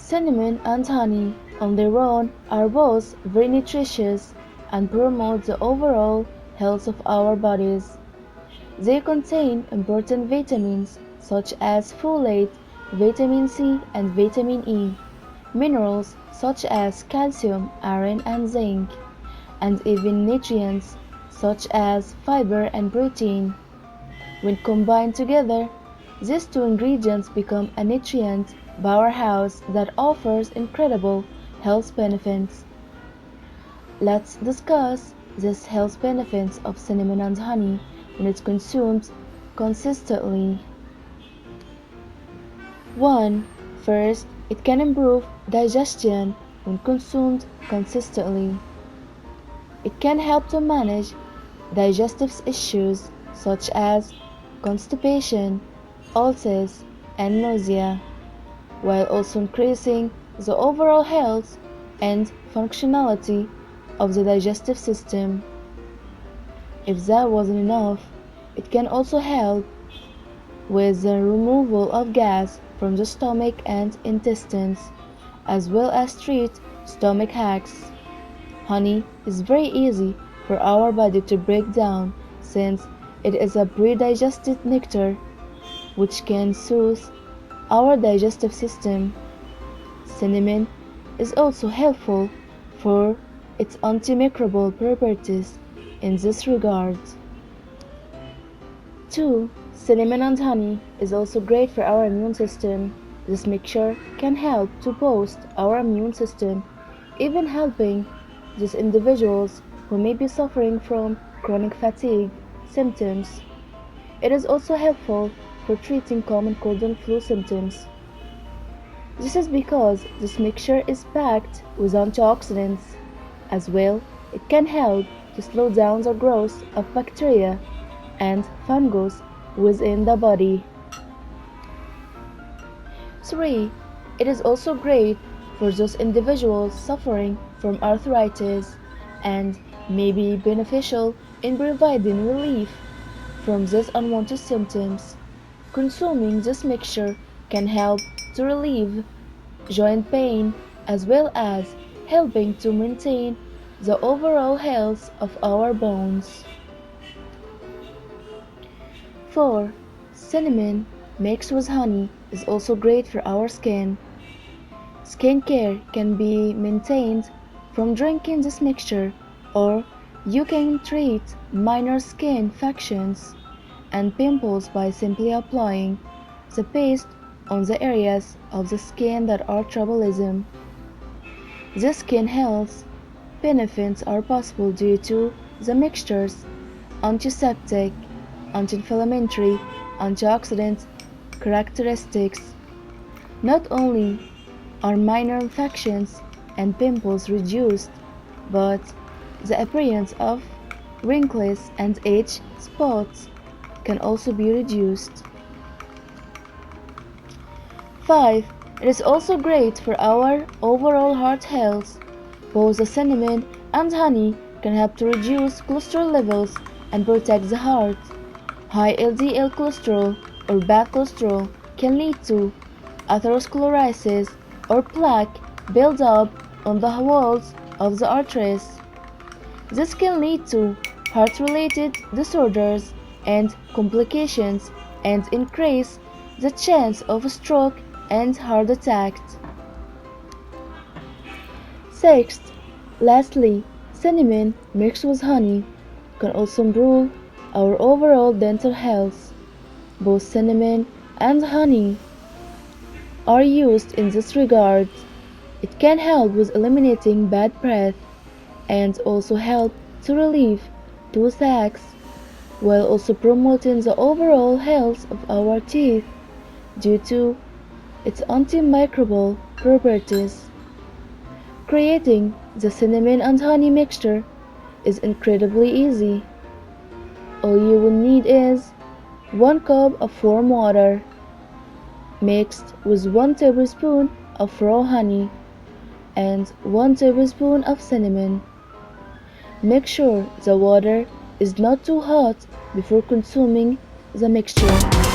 Cinnamon and honey on their own are both very nutritious and promote the overall health of our bodies. They contain important vitamins such as folate, vitamin C and vitamin E, minerals such as calcium, iron and zinc, and even nutrients such as fiber and protein. When combined together, these two ingredients become a nutrient powerhouse that offers incredible health benefits. Let's discuss these health benefits of cinnamon and honey when it's consumed consistently. 1. First, it can improve digestion when consumed consistently. It can help to manage digestive issues such as constipation, ulcers, and nausea, while also increasing the overall health and functionality of the digestive system. If that wasn't enough, it can also help with the removal of gas from the stomach and intestines, as well as treat stomach aches. Honey is very easy for our body to break down since it is a pre-digested nectar which can soothe our digestive system. Cinnamon is also helpful for its antimicrobial properties in this regard. 2. Cinnamon and honey is also great for our immune system. This mixture can help to boost our immune system, even helping those individuals who may be suffering from chronic fatigue symptoms. It is also helpful for treating common cold and flu symptoms. This is because this mixture is packed with antioxidants. As well, it can help to slow down the growth of bacteria and fungus within the body. 3. It is also great for those individuals suffering from arthritis and may be beneficial in providing relief from these unwanted symptoms. Consuming this mixture can help to relieve joint pain as well as helping to maintain the overall health of our bones. 4. Cinnamon mixed with honey is also great for our skin. Skin care can be maintained from drinking this mixture, or you can treat minor skin infections and pimples by simply applying the paste on the areas of the skin that are troublesome. These skin health benefits are possible due to the mixture's antiseptic, anti-inflammatory, antioxidant characteristics. Not only are minor infections and pimples reduced, but the appearance of wrinkles and age spots can also be reduced. 5. It is also great for our overall heart health. Both the cinnamon and honey can help to reduce cholesterol levels and protect the heart. High LDL cholesterol or bad cholesterol can lead to atherosclerosis or plaque buildup on the walls of the arteries. This can lead to heart-related disorders and complications and increase the chance of stroke and heart attack. 6. Lastly, cinnamon mixed with honey can also improve our overall dental health. Both cinnamon and honey are used in this regard. It can help with eliminating bad breath and also help to relieve toothaches while also promoting the overall health of our teeth due to its antimicrobial properties. Creating the cinnamon and honey mixture is incredibly easy. All you will need is 1 cup of warm water mixed with 1 tablespoon of raw honey and 1 tablespoon of cinnamon. Make sure the water is not too hot before consuming the mixture.